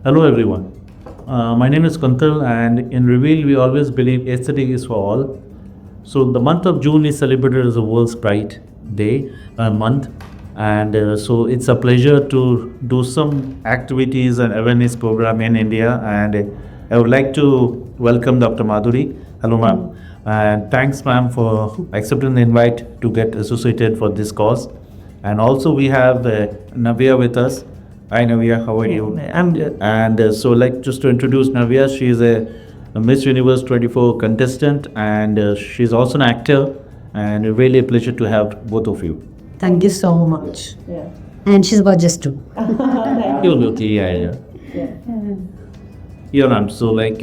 Hello everyone. My name is Kuntal, and in Reveal we always believe aesthetic is for all. So the month of June is celebrated as the World's Pride Day month, and so it's a pleasure to do some activities and awareness program in India. And I would like to welcome Dr. Madhuri. Hello, ma'am, and thanks, ma'am, for accepting the invite to get associated for this cause. And also we have Navya with us. Hi Navya, how are you? I'm good. And so, like, just to introduce Navya, she is a Miss Universe 24 contestant, and she's also an actor. And really a pleasure to have both of you. Thank you so much. Yeah. And she's gorgeous too. You'll be okay, yeah. Yeah, ma'am. So, like,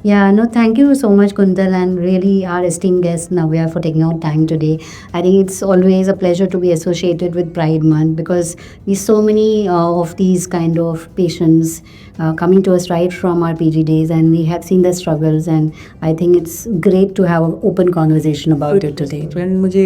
Yeah, no, thank you so much, Kuntal, and really our esteemed guest Navya for taking out time today. I think it's always a pleasure to be associated with Pride Month because we so many of these kind of patients coming to us right from our PG days, and we have seen the struggles, and I think it's great to have an open conversation about it today. Friend मुझे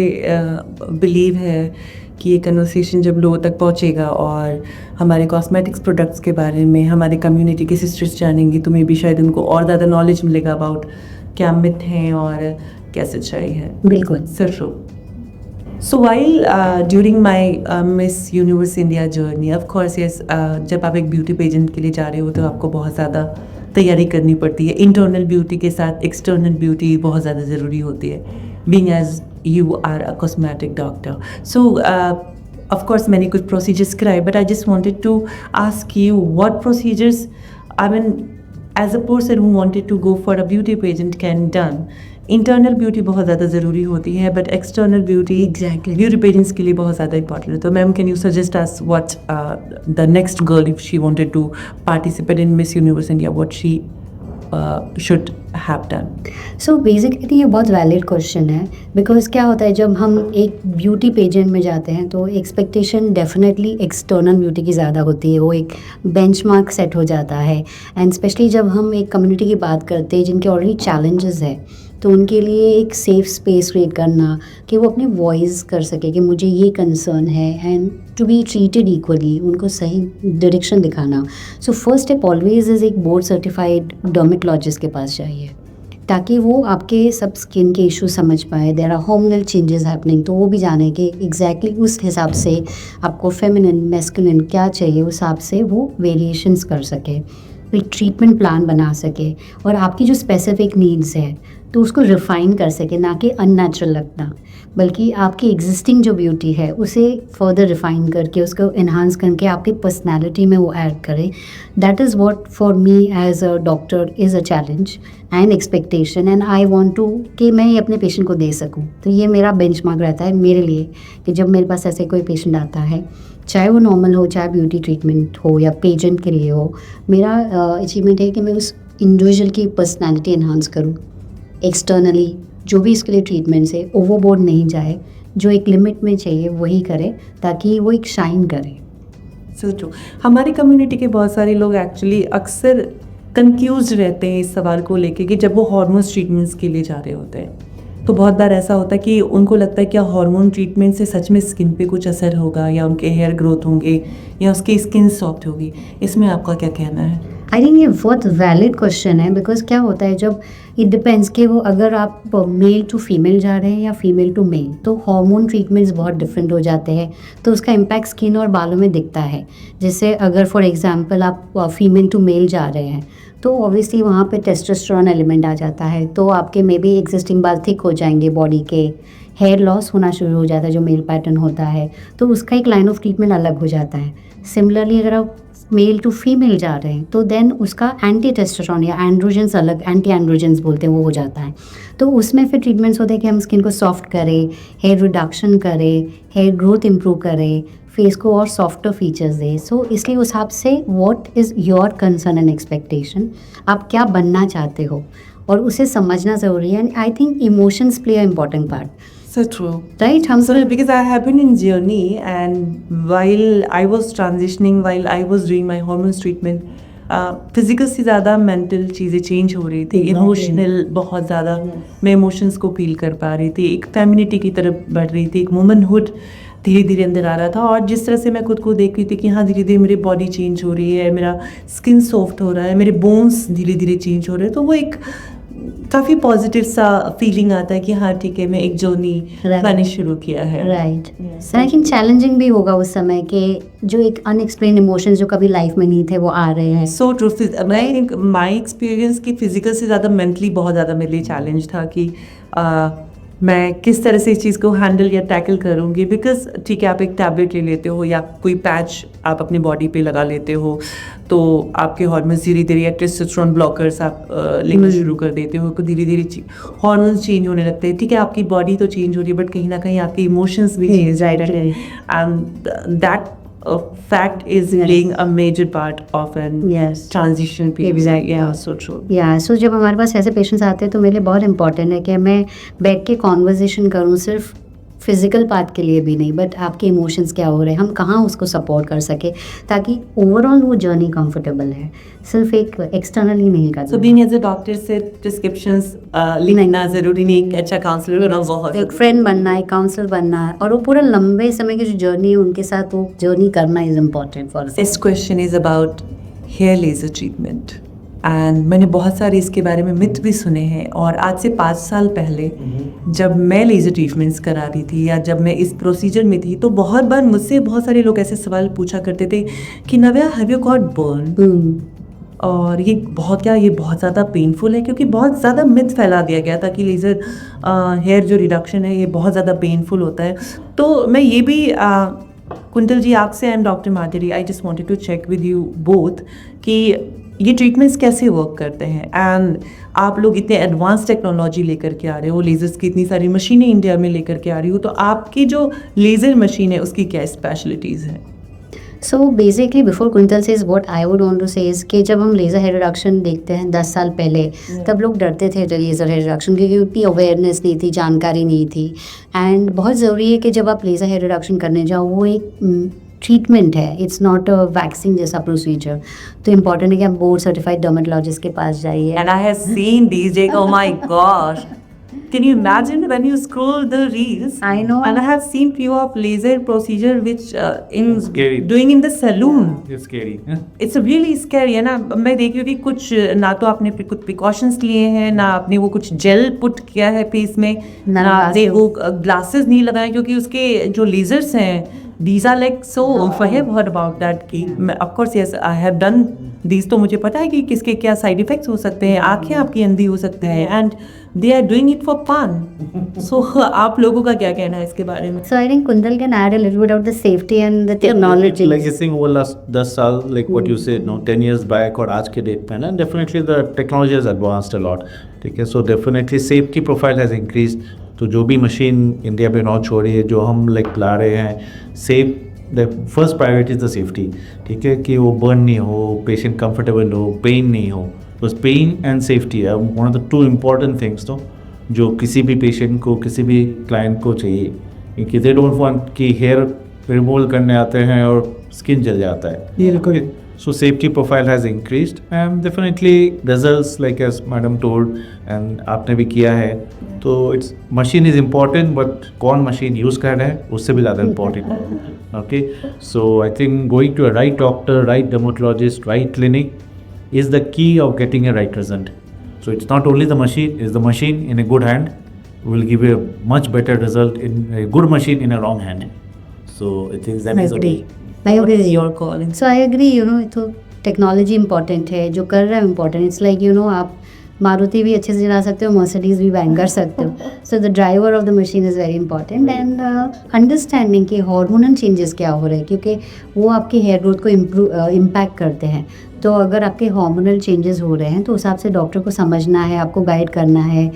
believe है कि ये conversation जब लोगों तक पहुंचेगा और हमारे कॉस्मेटिक्स प्रोडक्ट्स के बारे में हमारे कम्युनिटी के सिस्टर्स जानेंगी तो मे भी शायद उनको और ज़्यादा नॉलेज मिलेगा अबाउट क्या मिथ हैं और क्या सच्चाई है. बिल्कुल. Sir true. So while during my Miss Universe India journey, of course yes, जब आप एक ब्यूटी पेजेंट के लिए जा रहे हो तो आपको बहुत ज़्यादा तैयारी करनी पड़ती है. इंटरनल ब्यूटी के साथ एक्सटर्नल ब्यूटी बहुत ज़्यादा ज़रूरी होती है, being as you are a cosmetic doctor. So of course many good procedures कराए, but I just wanted to ask you what procedures, I mean, as a person who wanted to go for a beauty pageant can done. Internal beauty बहुत ज़्यादा ज़रूरी होती है, but external beauty Exactly. Beauty pageants के लिए बहुत ज़्यादा important है. तो ma'am, can you suggest us what the next girl if she wanted to participate in Miss Universe India, what she should have done? So basically ये बहुत valid question है because क्या होता है जब हम एक ब्यूटी पेजेंट में जाते हैं तो एक्सपेक्टेशन डेफिनेटली एक्सटर्नल ब्यूटी की ज़्यादा होती है. वो एक बेंचमार्क सेट हो जाता है, एंड स्पेशली जब हम एक कम्युनिटी की बात करते हैं जिनके ऑलरेडी चैलेंजेस है तो उनके लिए एक सेफ स्पेस क्रिएट करना कि वो अपनी वॉइस कर सके कि मुझे ये कंसर्न है and to be treated equally, उनको सही डायरेक्शन दिखाना. So first step always is एक बोर्ड सर्टिफाइड डर्मेटोलॉजिस्ट के पास चाहिए ताकि वो आपके सब स्किन के इशू समझ पाए. There are hormonal changes happening, तो वो भी जाने कि एग्जैक्टली उस हिसाब से आपको फेमिनिन मैस्कुलिन क्या चाहिए उस हिसाब से वो वेरिएशंस कर सके, एक ट्रीटमेंट प्लान बना सके और आपकी जो स्पेसिफिक नीड्स है तो उसको रिफ़ाइन कर सके, ना कि अननेचुरल लगना, बल्कि आपकी एग्जिस्टिंग जो ब्यूटी है उसे फर्दर रिफ़ाइन करके उसको इन्हांस करके आपकी पर्सनालिटी में वो ऐड करें. That is what for me as a doctor is a challenge and expectation, and I want to कि मैं ये अपने पेशेंट को दे सकूं. तो ये मेरा बेंचमार्क रहता है मेरे लिए कि जब मेरे पास ऐसे कोई पेशेंट आता है, चाहे वो नॉर्मल हो, चाहे ब्यूटी ट्रीटमेंट हो या पेजेंट के लिए हो, मेरा अचीवमेंट है कि मैं उस इंडिविजुअल की पर्सनैलिटी इन्हांस करूँ. एक्सटर्नली जो भी इसके लिए ट्रीटमेंट्स है ओवरबोर्ड नहीं जाए, जो एक लिमिट में चाहिए वही करे ताकि वो एक शाइन करे. So true. हमारी कम्युनिटी के बहुत सारे लोग एक्चुअली अक्सर कंफ्यूज रहते हैं इस सवाल को लेके कि जब वो हार्मोन्स ट्रीटमेंट्स के लिए जा रहे होते हैं तो बहुत बार ऐसा होता है कि उनको लगता है क्या हार्मोन ट्रीटमेंट से सच में स्किन पे कुछ असर होगा या उनके हेयर ग्रोथ होंगे या उसकी स्किन सॉफ्ट होगी. इसमें आपका क्या कहना है? आई थिंक ये बहुत वैलिड क्वेश्चन है बिकॉज क्या होता है जब इट डिपेंड्स कि वो अगर आप मेल टू फीमेल जा रहे हैं या फीमेल टू मेल तो हार्मोन ट्रीटमेंट्स बहुत डिफरेंट हो जाते हैं, तो उसका इम्पैक्ट स्किन और बालों में दिखता है. जैसे अगर फॉर एग्जांपल आप फीमेल टू मेल जा रहे हैं तो ऑब्वियसली वहाँ पे टेस्टोस्टेरोन एलिमेंट आ जाता है, तो आपके मे बी एग्जिस्टिंग बाल थिक हो जाएंगे, बॉडी के हेयर लॉस होना शुरू हो जाता है जो मेल पैटर्न होता है, तो उसका एक लाइन ऑफ ट्रीटमेंट अलग हो जाता है. सिमिलरली अगर आप मेल टू फीमेल जा रहे हैं तो देन उसका एंटी टेस्टोस्टेरोन या एंड्रोजेंस अलग, एंटी एंड्रोजेंस बोलते हैं, वो हो जाता है. तो उसमें फिर ट्रीटमेंट्स होते हैं कि हम स्किन को सॉफ्ट करें, हेयर रिडक्शन करें, हेयर ग्रोथ इम्प्रूव करें, फेस को और सॉफ्टर फीचर्स दें. सो इसलिए उस हिसाब से what is your concern and expectation, आप क्या बनना चाहते हो और उसे समझना ज़रूरी है. And I think emotions play a important part. So true. Right? So because I have been in journey and while I was transitioning, while I was doing my hormones treatment, physical से ज़्यादा mental चीज़ें change हो रही थी, emotional बहुत ज़्यादा मैं emotions को फील कर पा रही थी, एक फेमिनिटी की तरफ बढ़ रही थी, एक वुमनहुड धीरे धीरे अंदर आ रहा था। और जिस तरह से मैं खुद को देख रही थी कि हाँ धीरे धीरे मेरी बॉडी चेंज हो रही है, मेरा स्किन सॉफ्ट हो रहा है, मेरे बोन्स धीरे धीरे चेंज हो रहे हैं, तो वो एक काफ़ी पॉजिटिव सा फीलिंग आता है कि हाँ ठीक है, मैं एक जर्नी Right. मैंने शुरू किया है। Right. Sir I think challenging भी होगा उस समय के जो एक अनएक्सप्लेन इमोशंस जो कभी लाइफ में नहीं थे वो आ रहे हैं। So true. मैं थिंक माई एक्सपीरियंस की फिजिकल से ज़्यादा मेंटली बहुत ज़्यादा मेरे लिए चैलेंज था कि मैं किस तरह से इस चीज़ को हैंडल या टैकल करूँगी। बिकॉज ठीक है, आप एक टैबलेट ले लेते हो या कोई पैच आप अपनी बॉडी पे लगा लेते हो, तो आपके हार्मोन्स धीरे धीरे या टेस्टोस्टेरोन ब्लॉकर्स आप लेना शुरू कर देते हो, तो धीरे धीरे हार्मोन्स चेंज होने लगते हैं। ठीक है, आपकी बॉडी तो चेंज हो रही है, बट कहीं ना कहीं आपके इमोशंस भी चेंज हो रहे हैं, and that fact is playing a major part of an Yes. transition period. Exactly. Yeah, so true. या सो जब हमारे पास ऐसे पेशेंट्स आते हैं तो मेरे लिए बहुत इंपॉर्टेंट है कि मैं बैठ के कॉन्वर्जेशन करूँ, सिर्फ फिजिकल पार्ट के लिए भी नहीं, बट आपके इमोशंस क्या हो रहे हैं, हम कहाँ उसको सपोर्ट कर सके, ताकि ओवरऑल वो जर्नी कंफर्टेबल है, सिर्फ एक एक्सटर्नली नहीं करना। So being as a doctor से prescriptions लिखना ज़रूरी नहीं, एक अच्छा काउंसलर होना बहुत एक फ्रेंड बनना, एक काउंसलर बनना, और वो पूरा लंबे समय की जो जर्नी है उनके साथ वो जर्नी करना is important for. This question is about hair laser treatment. And मैंने बहुत सारे इसके बारे में मिथ भी सुने हैं। और आज से 5 साल पहले जब मैं लेज़र ट्रीटमेंट्स करा रही थी या जब मैं इस प्रोसीजर में थी, तो बहुत बार मुझसे बहुत सारे लोग ऐसे सवाल पूछा करते थे कि नव्या, हैव यू गॉट बर्न? और ये बहुत ज़्यादा पेनफुल है, क्योंकि बहुत ज़्यादा मिथ फैला दिया गया था कि लेज़र हेयर जो रिडक्शन है ये बहुत ज़्यादा पेनफुल होता है। तो मैं ये भी कुंतल जी आपसे and doctor Madhuri, I just wanted to check with you both कि ये ट्रीटमेंट्स कैसे वर्क करते हैं। एंड आप लोग इतने एडवांस टेक्नोलॉजी लेकर के आ रहे हो, लेज़र्स की इतनी सारी मशीनें इंडिया में लेकर के आ रही हो, तो आपकी जो लेज़र मशीन है उसकी क्या स्पेशलिटीज़ हैं? So basically before Kuntal says what I would want to say is कि जब हम लेज़र हेयर रिडक्शन देखते हैं 10 साल पहले, तब लोग डरते थे लेज़र हेयर रिडक्शन, क्योंकि उतनी अवेयरनेस नहीं थी, जानकारी नहीं थी। एंड बहुत ज़रूरी है कि जब आप लेज़र हेयर रिडक्शन करने जाओ, वो एक ट्रीटमेंट है, इट्स नॉट अ वैक्सिंग जैसा प्रोसीजर। तो इम्पॉर्टेंट है कि आप बोर्ड सर्टिफाइड डर्मेटोलॉजिस्ट के पास जाइए। And I have seen these days, oh my gosh. Can you imagine when you scroll the reels? I know. And I have seen few of laser procedure which Scary. doing in the saloon. It's scary. It's really scary है ना। मैं देख रही हूँ कि कुछ ना तो आपने कुछ प्रिकॉशंस लिए हैं, ना आपने वो कुछ जेल पुट किया है फेस में, ना आपने वो ग्लासेस नहीं लगाए, क्योंकि उसके जो लेजर्स हैं these are like so I have heard about that कि of course yes I have done these, तो मुझे पता है कि किसके क्या साइड इफेक्ट्स हो सकते हैं, आंखें आपकी अंधी हो सकते हैं, and they are doing it for fun. So आप लोगों का क्या कहना है इसके बारे में? So I think Kuntal can add a little bit of the safety and the technology. Like you saying over last 10 साल, like what you said, no, 10 years back और आज के डेट में ना, definitely the technology has advanced a lot. ठीक है, so definitely safety profile has increased. तो जो भी मशीन इंडिया में लॉन्च हो रही है, जो हम लाइक ला रहे हैं, safe, the first priority is the safety. ठीक है, कि वो बर्न नहीं हो, पेशेंट कंफर्टेबल हो, पेन नहीं हो। बस पेन एंड सेफ्टी है one of the 2 important things तो जो किसी भी पेशेंट को, किसी भी क्लाइंट को चाहिए, क्योंकि दे डोंट वांट कि हेयर रिमूवल करने आते हैं और स्किन जल जाता है। बिल्कुल। So safety profile has increased and definitely results, like as madam told and आपने भी किया है, तो it's machine is important, but कौन machine use कर रहा है उससे भी ज़्यादा important है। Okay, so I think going to a right doctor, right dermatologist, right clinic is the key of getting a right result. So it's not only the machine, it's the machine in a good hand will give you a much better result in a good machine in a wrong hand. So I think that is agree. What is your call? So I agree, you know, तो technology important है, जो कर रहा है important. It's like you know, आप मारुति भी अच्छे से चला सकते हो, मर्सिडीज़ भी बैंग कर सकते हो। So the driver of the machine is very important, and understanding कि हार्मोनल चेंजेस क्या हो रहे हैं, क्योंकि वो आपके हेयर ग्रोथ को इम्पैक्ट करते हैं। तो अगर आपके हार्मोनल चेंजेस हो रहे हैं तो उस हिसाब से डॉक्टर को समझना है, आपको गाइड करना है,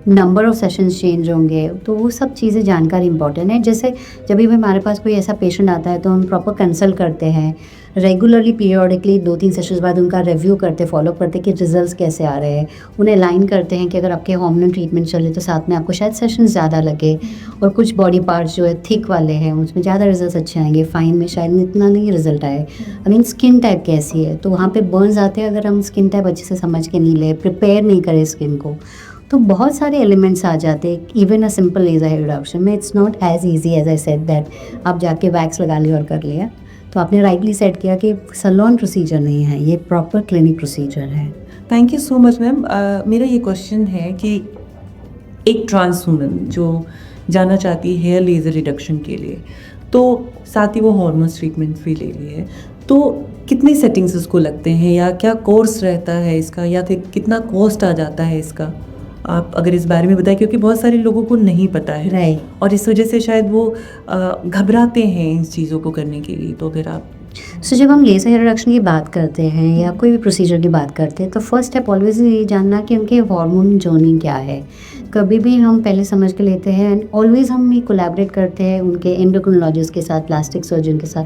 नंबर ऑफ सेशंस चेंज होंगे, तो वो सब चीज़ें जानकारी इंपॉर्टेंट है। जैसे जब भी हमारे पास कोई ऐसा पेशेंट आता है तो हम प्रॉपर कंसल्ट करते हैं, रेगुलरली पीरियडिकली 2-3 सेशंस बाद उनका रिव्यू करते, फॉलो करते कि रिजल्ट्स कैसे आ रहे हैं, उन्हें लाइन करते हैं कि अगर आपके हार्मोनल ट्रीटमेंट चले तो साथ में आपको शायद सेशन ज़्यादा लगे, और कुछ बॉडी पार्ट्स जो है थिक वाले हैं उसमें ज़्यादा रिजल्ट्स अच्छे आएंगे, फाइन में शायद इतना नहीं रिजल्ट आए। आई मीन स्किन टाइप कैसी है, तो वहाँ पे बर्न्स आते हैं अगर हम स्किन टाइप अच्छे से समझ के नहीं ले, प्रिपेयर नहीं करें स्किन को, तो बहुत सारे एलिमेंट्स आ जाते हैं। Even a simple laser hair reduction में it's not as easy as I said that आप जाके वैक्स लगा लिया और कर लिया। तो आपने राइटली सेट किया कि सैलून प्रोसीजर नहीं है, ये प्रॉपर क्लिनिक प्रोसीजर है। Thank you so much ma'am. मेरा ये क्वेश्चन है कि एक ट्रांस वुमन जो जाना चाहती है हेयर लेज़र रिडक्शन के लिए, तो साथ ही वो हार्मोन्स ट्रीटमेंट भी ले रही है, तो कितनी सेटिंग्स उसको लगते हैं या क्या कोर्स रहता है इसका, या फिर कितना कॉस्ट आ जाता है इसका? आप अगर इस बारे में बताएं, क्योंकि बहुत सारे लोगों को नहीं पता है राइट। और इस वजह से शायद वो घबराते हैं इन चीज़ों को करने के लिए। तो फिर आप सो जब हम लेज़र हेयर रिडक्शन की बात करते हैं या कोई भी प्रोसीजर की बात करते हैं तो फर्स्ट स्टेप ऑलवेज ये जानना कि उनके हार्मोन जर्नी क्या है। कभी भी हम पहले समझ के लेते हैं एंड ऑलवेज हम ये कोलैबोरेट करते हैं उनके एंडोक्रिनोलॉजिस्ट के साथ, प्लास्टिक सर्जन के साथ,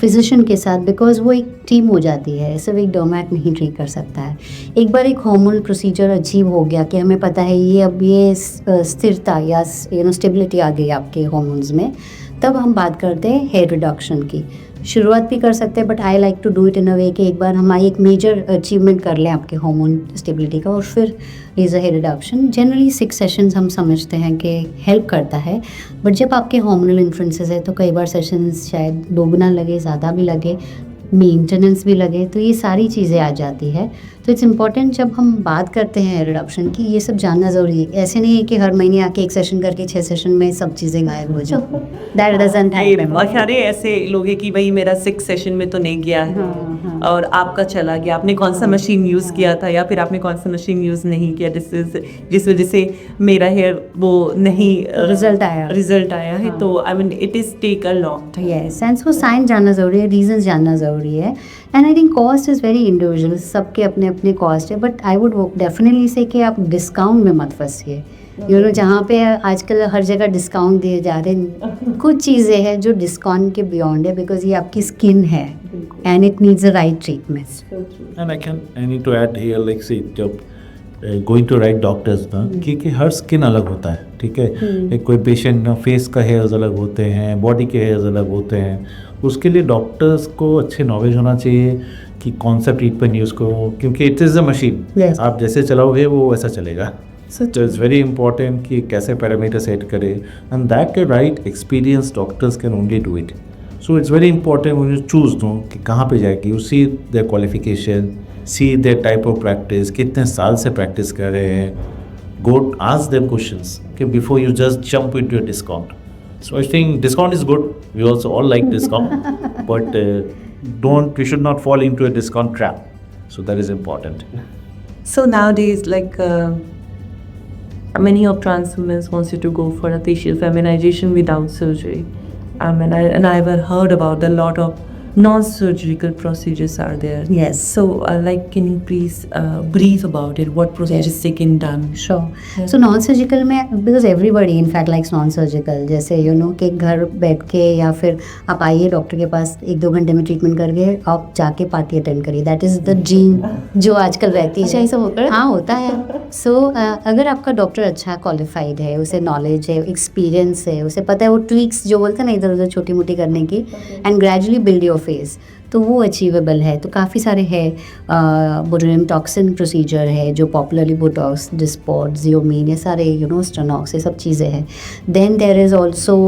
फिजिशियन के साथ, बिकॉज वो एक टीम हो जाती है, सिर्फ एक डोमैट नहीं ट्रीट कर सकता है। एक बार एक हार्मोनल प्रोसीजर अचीव हो गया कि हमें पता है ये अब ये स्थिरता या स्टेबिलिटी आ गई आपके हार्मोन्स में, तब हम बात करते हैं हेयर रिडक्शन की। शुरुआत भी कर सकते हैं but I like to do it in a way कि एक बार हमारी एक मेजर अचीवमेंट कर लें आपके हार्मोन स्टेबिलिटी का और फिर laser hair reduction. Generally 6 sessions हम समझते हैं कि हेल्प करता है, बट जब आपके हार्मोनल इन्फ्लुएंसेस है तो कई बार सेशंस शायद दोगुना लगे, ज़्यादा भी लगे, मेंटेनेंस भी लगे, तो ये सारी चीज़ें आ जाती है। तो इट्स इम्पॉर्टेंट जब हम बात करते हैं रिडक्शन की, ये सब जानना ज़रूरी है। ऐसे नहीं है कि हर महीने आके 1 सेशन करके 6 सेशन में सब चीज़ें गायब हो जाए, दैट डजंट हैपन। अरे ऐसे लोग हैं कि भाई मेरा 6 सेशन में तो नहीं गया है और आपका चला गया, आपने कौन सा मशीन यूज़ किया था या फिर आपने कौन सा मशीन यूज़ नहीं किया जिस वजह से मेरा हेयर वो नहीं रिजल्ट आया है। तो I mean it is take a long time. Yes, sense वो साइन जानना ज़रूरी है, रीजंस जानना ज़रूरी है। And I think cost is very individual, सबके अपने अपने कॉस्ट है, बट आई वुड डेफिनेटली से कि आप डिस्काउंट में मत फंसिए। यू नो, जहाँ पे आजकल हर जगह डिस्काउंट दिए जा रहे हैं, कुछ चीज़ें हैं जो डिस्काउंट के बियॉन्ड है, बिकॉज ये आपकी स्किन है and it needs the right treatment. And I need to add here, like see, जब going to right doctors ना, क्योंकि हर स्किन अलग होता है, ठीक है। एक कोई पेशेंट ना फेस का हेयर्स अलग होते हैं, बॉडी के हेयर्स अलग होते हैं, उसके लिए डॉक्टर्स को अच्छे नॉलेज होना चाहिए कि कौन सा ट्रीटमेंट यूज़ करो, क्योंकि it is a machine. Yes. आप जैसे चलाओगे वो वैसा चलेगा। So it's very important कि कैसे पैरामीटर सेट करें, and that the right experienced doctors can only do it. So it's very important when you choose कि कहाँ पे जाएगी, you see their qualification, see their type of practice, कितने साल से प्रैक्टिस कर रहे हैं, go ask them questions कि before you just jump into a discount. So I think discount is good, we also all like discount, but we should not fall into a discount trap. So that is important. So nowadays, like many of trans women wants you to go for a facial feminization without surgery. And I've heard about a lot of non-surgical procedures are there. Yes. So like, can you please brief about it? What procedures taken done? Sure. So non surgical में because everybody in fact likes non surgical, जैसे you know कि घर बैठ के या फिर आप आइए डॉक्टर के पास 1-2 घंटे में ट्रीटमेंट करके आप जाके पार्टी अटेंड करिए, दैट इज़ द ड्रीम जो आजकल रहती है। ऐसा होता है? हाँ, होता है। सो अगर आपका डॉक्टर अच्छा क्वालिफाइड है, उसे नॉलेज है, एक्सपीरियंस है, उसे पता है वो ट्विक्स जो बोलते हैं ना इधर उधर छोटी मोटी करने की, and gradually build your face, तो वो अचीवेबल है। तो काफ़ी सारे है, बोटुलिज्म टॉक्सिन प्रोसीजर है जो पॉपुलरली बोटॉक्स, डिस्पॉट, जियोमीन, ये सारे यू नो स्टेनॉक्स, ये सब चीज़ें हैं। Then there is also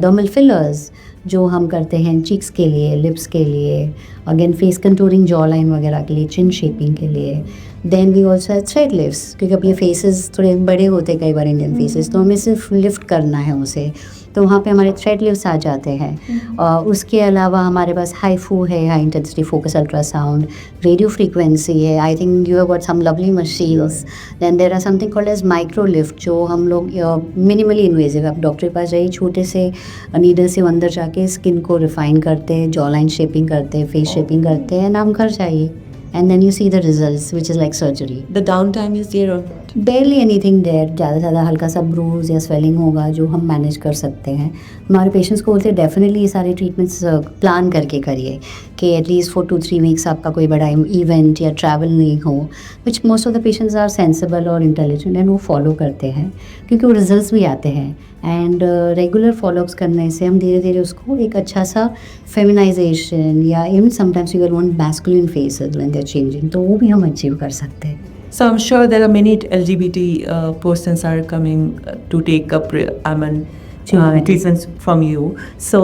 dermal fillers जो हम करते हैं चीक्स के लिए, लिप्स के लिए, again face contouring, jaw line वगैरह के लिए, चिन शेपिंग के लिए। Then we also have thread lifts, क्योंकि अब ये फेसेस थोड़े बड़े होते हैं कई बार इंडियन फेसेस, तो हमें सिर्फ लिफ्ट करना है उसे, तो वहाँ पे हमारे थ्रेड लिफ्ट्स आ जाते हैं। और उसके अलावा हमारे पास हाईफू है, high intensity focus ultrasound, radio frequency है। I think you have got some lovely machines. Then there are something called as micro lift जो हम लोग मिनिमली इन्वेजिव, आप डॉक्टर के पास जाइए, छोटे से नीडल से अंदर जाके स्किन को रिफाइन करते हैं, जॉ लाइन शेपिंग करते हैं, फेस शेपिंग करते हैं, नाम घर चाहिए, and then you see the results which is like surgery. The downtime is there or not? Barely anything there, ज़्यादा से ज़्यादा हल्का सा ब्रूज या स्वेलिंग होगा जो हम मैनेज कर सकते हैं। हमारे पेशेंट्स को बोलते हैं डेफिनेटली ये सारे ट्रीटमेंट्स प्लान करके करिए कि एटलीस्ट फॉर 2-3 वीक्स आपका कोई बड़ा इवेंट या ट्रैवल नहीं हो, which most of the patients are sensible और इंटेलिजेंट एंड वो फॉलो करते हैं क्योंकि वो रिजल्ट्स भी आते हैं। एंड रेगुलर फॉलोअप्स करने से हम धीरे धीरे उसको एक अच्छा सा फेमिनाइजेशन या even sometimes you want masculine faces when they are changing, तो वो भी हम अचीव कर सकते हैं। So I'm sure there are many LGBT persons are coming to take up treatments from you. So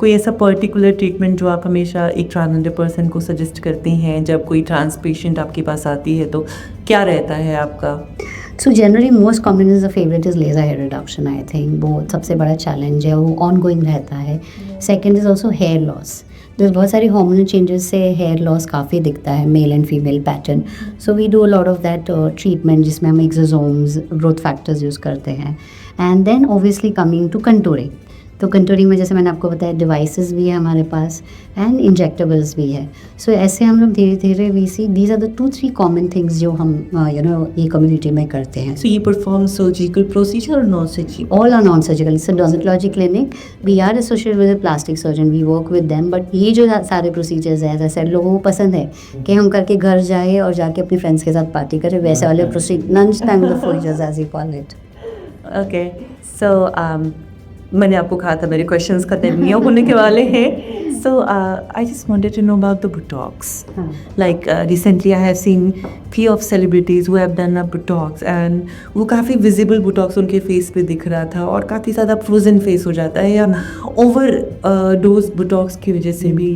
कोई ऐसा पर्टिकुलर ट्रीटमेंट जो आप हमेशा एक ट्रांसजेंडर पर्सन को सजेस्ट करते हैं जब कोई ट्रांस पेशेंट आपके पास आती है, तो क्या रहता है आपका? So generally most common is the favourite is laser hair reduction. I think वो सबसे बड़ा चैलेंज है, वो ऑन गोइंग रहता है. Second is also hair loss. तो बहुत सारी हार्मोनल चेंजेस से हेयर लॉस काफ़ी दिखता है, male and female pattern. So we do a lot of that treatment जिसमें हम एक्सोसोम्स, ग्रोथ फैक्टर्स यूज़ करते हैं. And then obviously coming to contouring. तो कंटूरिंग में जैसे मैंने आपको बताया डिवाइसेस भी है हमारे पास एंड इंजेक्टेबल्स भी है. सो ऐसे हम लोग धीरे धीरे we see these are the 2-3 common things जो हम ये कम्युनिटी में करते हैं. So you perform surgical procedure or non-surgical? All are non-surgical. It's a dermatology clinic. We are associated with a plastic surgeon. We work with them. But ये जो सारे procedures है, ऐसा सर लोगों को पसंद है कि हम करके घर जाए और जाके अपनी फ्रेंड्स के साथ पार्टी करें, वैसे वाले procedures as you call it. Okay, so मैंने आपको कहा था मेरे क्वेश्चंस खत्म नहीं होने के वाले हैं. So I just wanted to know about the Botox. Like recently I have seen few of celebrities who have done a Botox and वो काफ़ी visible Botox उनके face पे दिख रहा था और काफ़ी ज़्यादा frozen face हो जाता है या over dose Botox की वजह से भी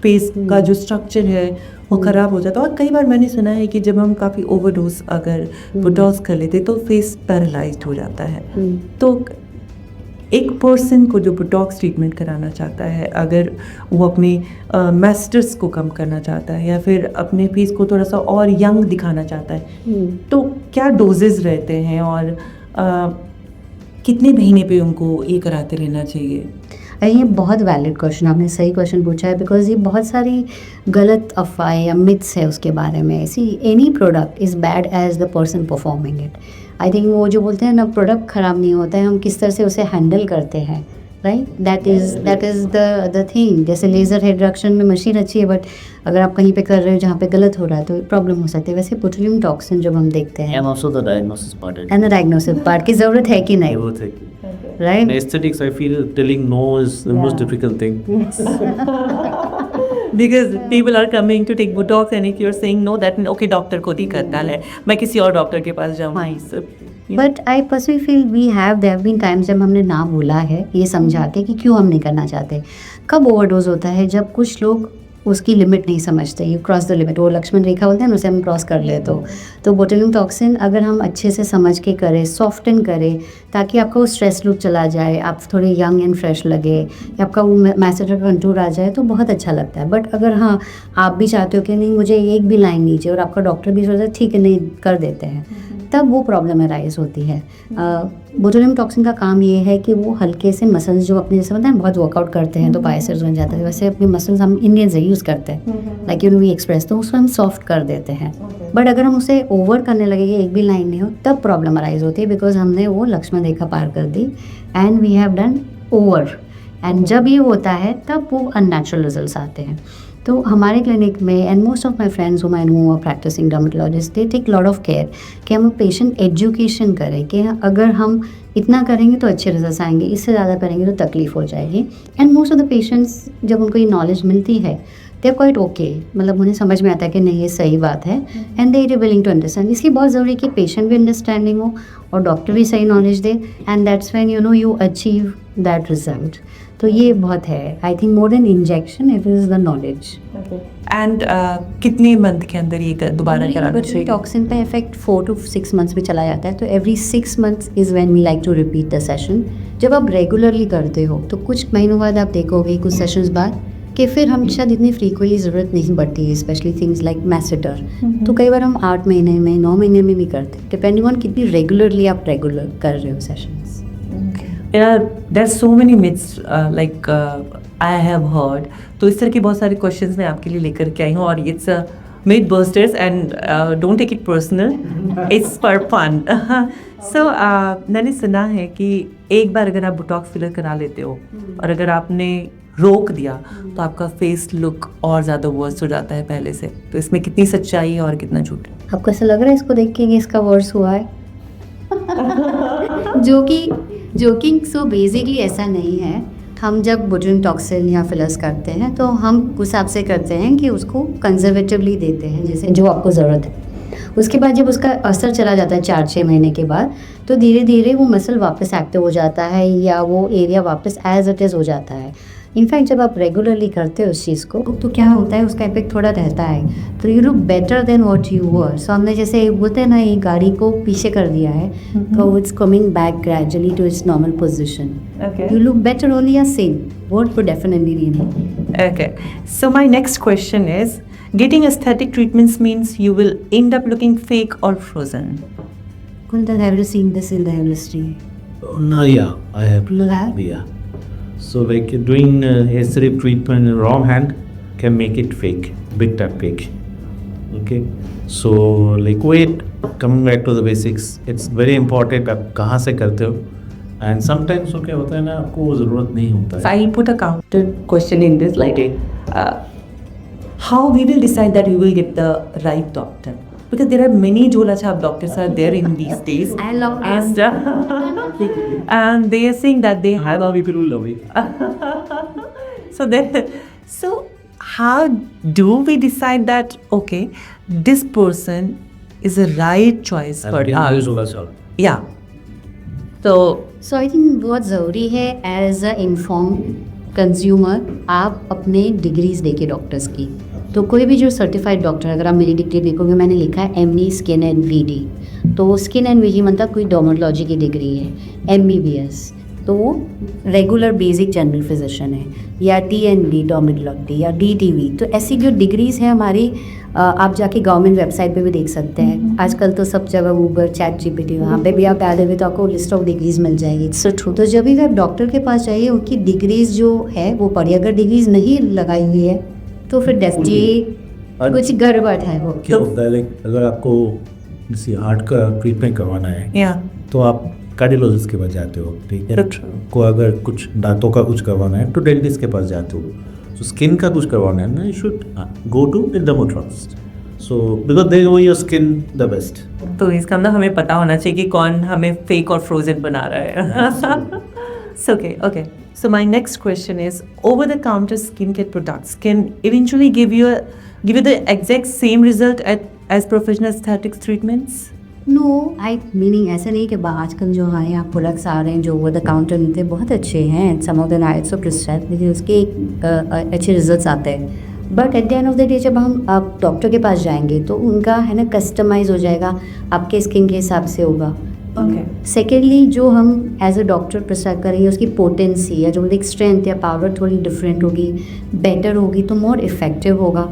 face का जो structure है वो ख़राब हो जाता है. और कई बार मैंने सुना है कि जब हम काफ़ी overdose अगर Botox कर लेते तो face paralyzed हो जाता है. तो एक पर्सन को जो बोटॉक्स ट्रीटमेंट कराना चाहता है, अगर वो अपने मैस्टर्स को कम करना चाहता है या फिर अपने फेस को थोड़ा सा और यंग दिखाना चाहता है, तो क्या डोजेस रहते हैं और कितने महीने पे उनको ये कराते रहना चाहिए? ये बहुत वैलिड क्वेश्चन, आपने सही क्वेश्चन पूछा है. बिकॉज ये बहुत सारी गलत अफवाहें या मिथ्स है उसके बारे में. See any product is bad as the person performing it. I think वो जो बोलते हैं ना, प्रोडक्ट ख़राब नहीं होता है, हम किस तरह से उसे हैंडल करते हैं, right? That is the thing. जैसे लेज़र हेयर रिडक्शन में मशीन अच्छी है, बट अगर आप कहीं पे कर रहे हो जहाँ पे गलत हो रहा है तो प्रॉब्लम हो सकती है. वैसे बोटुलिज्म टॉक्सिन जब हम देखते हैं And also the diagnosis part. And the diagnosis part की ज़रूरत है कि नहीं, Both है. Right? In aesthetics, I feel telling no is the most difficult thing. Because people are coming to take Botox and if you're saying no, that okay doctor को ही करना है, मैं किसी और डॉक्टर के पास जाऊँ. But I personally feel we have there been times जब हमने ना बोला है ये समझा के कि क्यों हम नहीं करना चाहते. कब ओवरडोज होता है? जब कुछ लोग उसकी लिमिट नहीं समझते. यू क्रॉस द लिमिट, वो लक्ष्मण रेखा बोलते हैं ना, उसे हम क्रॉस कर ले. तो बोटुलिज्म टॉक्सिन अगर हम अच्छे से समझ के करें, सॉफ्टन करें, ताकि आपका वो स्ट्रेस लुक चला जाए, आप थोड़े यंग एंड फ्रेश लगे, या आपका वो मैसेटर कंटूर आ जाए, तो बहुत अच्छा लगता है. बट अगर हाँ आप भी चाहते हो कि नहीं मुझे एक भी लाइन नीचे और आपका डॉक्टर भी सोचता है ठीक है नहीं कर देते हैं, तब वो प्रॉब्लम अराइज होती है. बोटुलिज्म टॉक्सिन का काम ये है कि वो हल्के से मसल्स जो अपने जैसे होता है बहुत वर्कआउट करते हैं तो बाइसेप्स बन जाते हैं, वैसे अपने मसल्स हम इंडियन से यूज़ करते हैं, लाइक वी एक्सप्रेस, तो उसको हम सॉफ्ट कर देते हैं. बट अगर हम उसे ओवर करने लगे कि एक भी लाइन नहीं हो, तब प्रॉब्लम अराइज होती है. बिकॉज हमने वो लक्ष्मण रेखा पार कर दी and we have done over. And जब ये होता है तब वो अननेचुरल रिजल्ट आते हैं. तो हमारे क्लिनिक में and most of my friends whom I know are practicing dermatologist, they take lot of care कि हम पेशेंट एजुकेशन करें कि अगर हम इतना करेंगे तो अच्छे रिजल्ट आएंगे, इससे ज़्यादा करेंगे तो तकलीफ हो जाएगी. And most of the patients जब उनको ये नॉलेज मिलती है दे आर क्वाइट ओके, मतलब उन्हें समझ में आता है कि नहीं ये सही बात है and they are willing to understand. इसलिए बहुत ज़रूरी है कि पेशेंट भी अंडरस्टैंडिंग हो और डॉक्टर भी सही knowledge they, and that's when you achieve that result. तो ये बहुत है. I think more than injection it is the knowledge. And कितने मंथ के अंदर ये दोबारा कराना चाहिए? टॉक्सिन पे इफेक्ट 4 to 6 months में चला जाता है, तो every 6 months is when we like to repeat the session. जब आप रेगुलरली करते हो तो कुछ महीनों बाद आप देखोगे कुछ सेशंस बाद कि फिर हम शायद इतनी फ्रीक्वेंटली ज़रूरत नहीं पड़ती है, स्पेशली थिंग्स लाइक मैसेटर. तो कई बार हम 8 महीने में 9 महीने में भी करते हैं, डिपेंडिंग ऑन कितनी रेगुलरली आप रेगुलर कर रहे हो sessions. There's so many myths like I have heard. तो इस तरह के बहुत सारे क्वेश्चंस मैं आपके लिए लेकर के आई हूँ और it's myth busters and don't take it personal. It's for fun. So मैंने सुना है कि एक बार अगर आप बोटॉक्स फिलर करा लेते हो और अगर आपने रोक दिया तो आपका फेस लुक और ज़्यादा वर्स हो जाता है पहले से. तो इसमें कितनी सच्चाई है और कितना झूठ? आपको ऐसा लग रहा है इसको देख के कि इसका वर्स हुआ है? जोकिंग सो बेसिकली ऐसा नहीं है. हम जब बोटुलिज्म टॉक्सिन या फिलर्स करते हैं तो हम उस हिसाब से करते हैं कि उसको कंजर्वेटिवली देते हैं, जैसे जो आपको ज़रूरत है. उसके बाद जब उसका असर चला जाता है 4-6 महीने के बाद, तो धीरे धीरे वो मसल वापस एक्टिव हो जाता है या वो एरिया वापस एज इट इज़ हो जाता है। इनफैक्ट जब आप रेगुलरली करते हो उस चीज़ को तो क्या होता है, उसका इफेक्ट थोड़ा रहता है, तो you look better than what you were. So हमने जैसे बोलते हैं ना, ये गाड़ी को पीछे कर दिया है, तो it's coming back gradually to its normal position. Okay. You look better only as same. What would definitely be more. Okay. So my next question is, getting aesthetic treatments means you will end up looking fake or frozen. Kuntal, have you seen this in the industry? No, yeah, I have. You have? Yeah. So like doing aesthetic treatment in wrong hand can make it fake, big time fake. Okay. So like wait, coming back to the basics, it's very important आप कहाँ से करते हो, and sometimes so क्या होता है ना, आपको वो ज़रूरत नहीं होता है. I'll put a counter question in this, like, how we will decide that we will get the right doctor? Because there are many Jhola Chhap doctors are there in these days, and they are saying that they have. people will love it. So how do we decide that okay, this person is the right choice for us? Yeah. So So I think बहुत ज़रूरी है as a inform consumer आप अपने degrees देखे doctors की। तो कोई भी जो सर्टिफाइड डॉक्टर, अगर आप मेरी डिग्री देखोगे, मैंने लिखा है MD स्किन एंड VD, तो स्किन एंड VD मतलब कोई डर्मेटोलॉजी की डिग्री है। MBBS तो वो रेगुलर बेसिक जनरल फिजिशियन है, या TND डर्मेटोलॉजी या DTV। तो ऐसी जो डिग्रीज़ हैं हमारी, आप जाके गवर्नमेंट वेबसाइट पे भी देख सकते हैं। आजकल तो सब जगह गूगल, ChatGPT, वहाँ पे भी आप डाल देंगे तो आपको लिस्ट ऑफ डिग्रीज मिल जाएगी। So true. तो जब भी आप डॉक्टर के पास जाइए, उनकी डिग्रीज जो है वो पढ़िए। अगर डिग्रीज नहीं लगाई हुई है तो फिर डेफिनेटली कुछ गड़बड़ है वो। क्या होता है, लाइक अगर आपको किसी हार्ट का ट्रीटमेंट करवाना है, yeah. तो आप कार्डियोलॉजिस्ट के पास जाते हो, ठीक है। True. को अगर कुछ दांतों का कुछ करवाना है तो डेंटिस्ट के पास जाते हो। सो स्किन का कुछ करवाना है ना, you should go to the dermatologist, so because they know your skin the best. तो इसका मतलब हमें पता होना चाहिए कि कौन हमें फेक और फ्रोजन बना रहा है। So okay. So my next question is, over-the-counter skincare products can eventually give you the exact same result as professional aesthetics treatments? No, I meaning ऐसा नहीं कि आजकल जो हमारे यहाँ प्रोडक्ट्स आ रहे हैं जो ओवर द काउंटर मिलते हैं, बहुत अच्छे हैं, some of them are also prescribed, लेकिन उसके अच्छे रिजल्ट्स आते हैं। But at the end of the day जब हम आप डॉक्टर के पास जाएंगे तो उनका है ना कस्टमाइज हो जाएगा, आपके स्किन के हिसाब से होगा। सेकेंडली जो हम एज अ डॉक्टर प्रिस्क्राइब करेंगे उसकी पोटेंसी या जो एक स्ट्रेंथ या पावर थोड़ी डिफरेंट होगी, बेटर होगी, तो मोर इफेक्टिव होगा।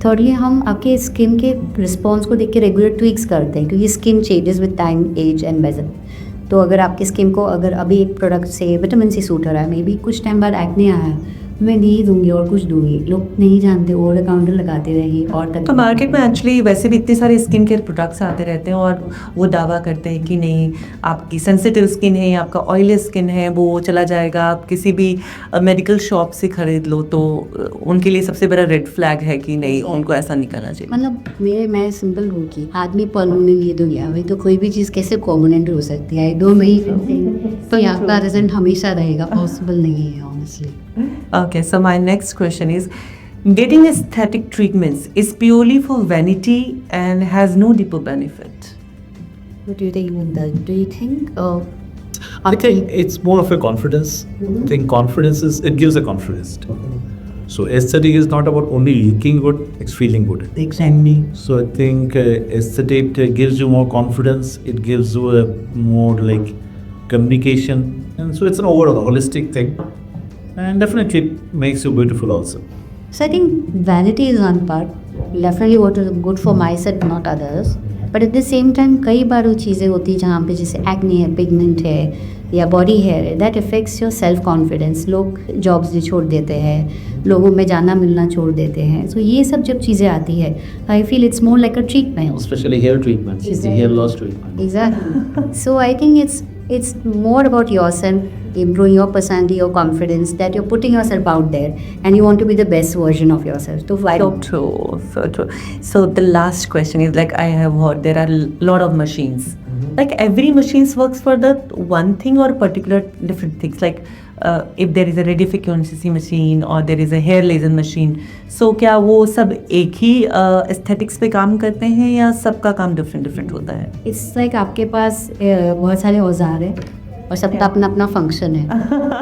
थर्डली हम आपके स्किन के रिस्पॉन्स को देख के रेगुलर ट्विक्स करते हैं, क्योंकि skin changes with time, age and major. तो अगर आपकी स्किन को अगर अभी एक प्रोडक्ट से विटामिन सी सूट हो रहा है, मे बी कुछ टाइम बाद एक्ने आया, मैं नहीं दूंगी और कुछ दूंगी, लोग नहीं जानते, ओवर द काउंटर लगाते रहेंगे और तक। तो मार्केट में एक्चुअली वैसे भी इतने सारे स्किन केयर प्रोडक्ट्स आते रहते हैं और वो दावा करते हैं कि नहीं, आपकी सेंसिटिव स्किन है, आपका ऑयली स्किन है, वो चला जाएगा। आप किसी भी मेडिकल शॉप से खरीद लो तो उनके लिए सबसे बड़ा रेड फ्लैग है कि नहीं, उनको ऐसा नहीं करना चाहिए। मतलब मैं सिंपल हूँ कि आदमी परमानेंट ये दुनिया में, तो कोई भी चीज़ कैसे परमानेंट हो सकती है? दो महीने तो यहाँ का रिजल्ट हमेशा रहेगा, पॉसिबल नहीं है honestly. Okay, so my next question is, getting aesthetic treatments is purely for vanity and has no deeper benefit. What do you think about that? Do you think I think it's more of a confidence. I think confidence it gives a confidence. So aesthetic is not about only looking good, it's feeling good. Exactly. So I think aesthetic gives you more confidence. It gives you a more like communication, and so it's an overall holistic thing, and definitely it makes you beautiful also. So I think vanity is one part. Definitely what is good for myself, not others. But at the same time कई बार वो चीज़ें होती हैं जहाँ पे जैसे acne है, pigment है या बॉडी हेयर है, that effects your self confidence. लोग जॉब्स भी छोड़ देते हैं, लोगों में जाना मिलना छोड़ देते हैं। सो ये सब जब चीज़ें आती है, I feel it's more like a treatment, Especially hair treatments, it's the hair loss treatment. exactly. So I think it's more about yourself, improving your personality, your confidence, that you're putting yourself out there and you want to be the best version of yourself. So why So true, so true. So the last question is, like, I have heard there are a lot of machines. Like every machine works for the one thing or particular different things. Like if there is a radiofrequency machine or there is a hair laser machine, so क्या वो सब एक ही aesthetics पे काम करते हैं या सबका काम different होता है? इट्स लाइक आपके पास बहुत सारे औजार हैं और सबका अपना अपना फंक्शन है,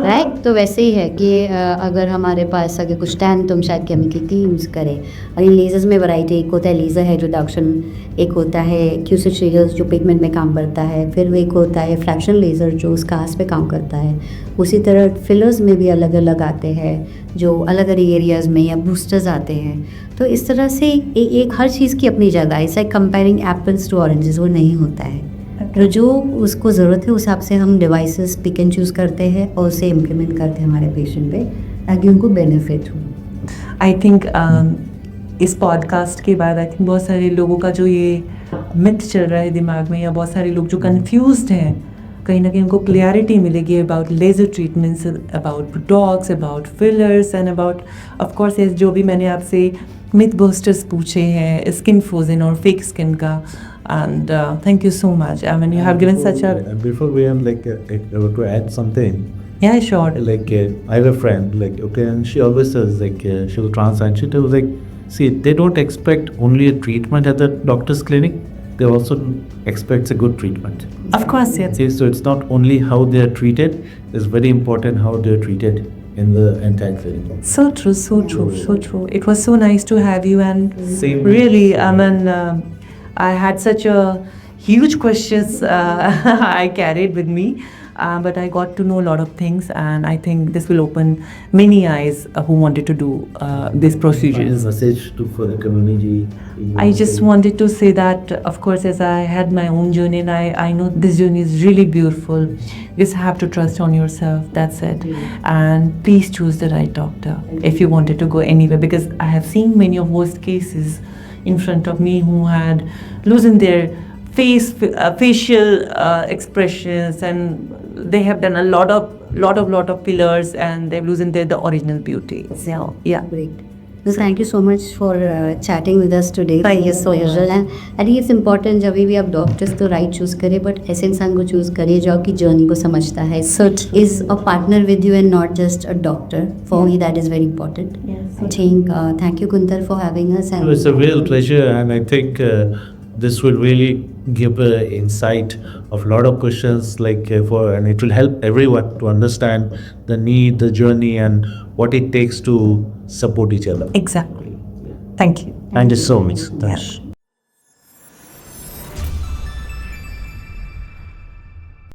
राइट? तो वैसे ही है कि अगर हमारे पास अगर कुछ टैन तो हम शायद केमिकल की यूज़ करें। और इन लेजर्स में वैरायटी, एक होता है लेज़र हेड रिडक्शन, एक होता है क्यूसिड शेयर्स जो पिगमेंट में काम करता है, फिर एक होता है फ्रैक्शन लेज़र जो स्कार्स पे काम करता है। उसी तरह फिलर्स में भी अलग अलग आते हैं जो अलग अलग एरियाज़ में, या बूस्टर्स आते हैं। तो इस तरह से एक हर चीज़ की अपनी जगह है। It's like comparing apples to oranges, वो नहीं होता है। तो जो उसको ज़रूरत है उस हिसाब से हम डिवाइसेस पिक एंड चूज़ करते हैं और उसे इम्प्लीमेंट करते हैं हमारे पेशेंट पे, ताकि उनको बेनिफिट हो। आई थिंक इस पॉडकास्ट के बाद आई थिंक बहुत सारे लोगों का जो ये मिथ चल रहा है दिमाग में, या बहुत सारे लोग जो कंफ्यूज्ड हैं, कहीं ना कहीं उनको क्लियरिटी मिलेगी about laser treatments, about Botox, about fillers and about of course जो भी मैंने आपसे मिथ बस्टर्स पूछे हैं स्किन फ्रोजन और फेक स्किन का. And thank you so much. I mean, you have given such a... Before we end, to add something. Yeah, sure. I have a friend, okay, and she always says, she was trans, and she was see, they don't expect only a treatment at the doctor's clinic. They also expect a good treatment. Of course, yes. See, so it's not only how they are treated, it's very important how they are treated in the entire clinic. So true, so true, so true. It was so nice to have you, and Same. really, I mean, I had such a huge questions I carried with me, but I got to know a lot of things, and I think this will open many eyes who wanted to do these procedures. Message for the community. I just wanted to say that, of course, as I had my own journey, and I know this journey is really beautiful. You just have to trust on yourself, that's it. And please choose the right doctor if you wanted to go anywhere, because I have seen many of worst cases in front of me who had loosened their facial expressions, and they have done a lot of fillers, and they've loosened the original beauty. So yeah. Great. So thank you so much for chatting with us today. Thank you so usual. And I think it's important जब भी आप doctors तो right choose करें, but ऐसे इंसान को choose करिए जो आपकी जर्नी को समझता है. Is a partner with you and not just a doctor. For me, that is very important. Yes. I think thank you, Kuntal, for having us. And It's a real pleasure, and I think this will really give insight of a lot of questions, and it will help everyone to understand the need, the journey, and what it takes to support each other. Exactly. Thank you. Thank you so much. Yeah.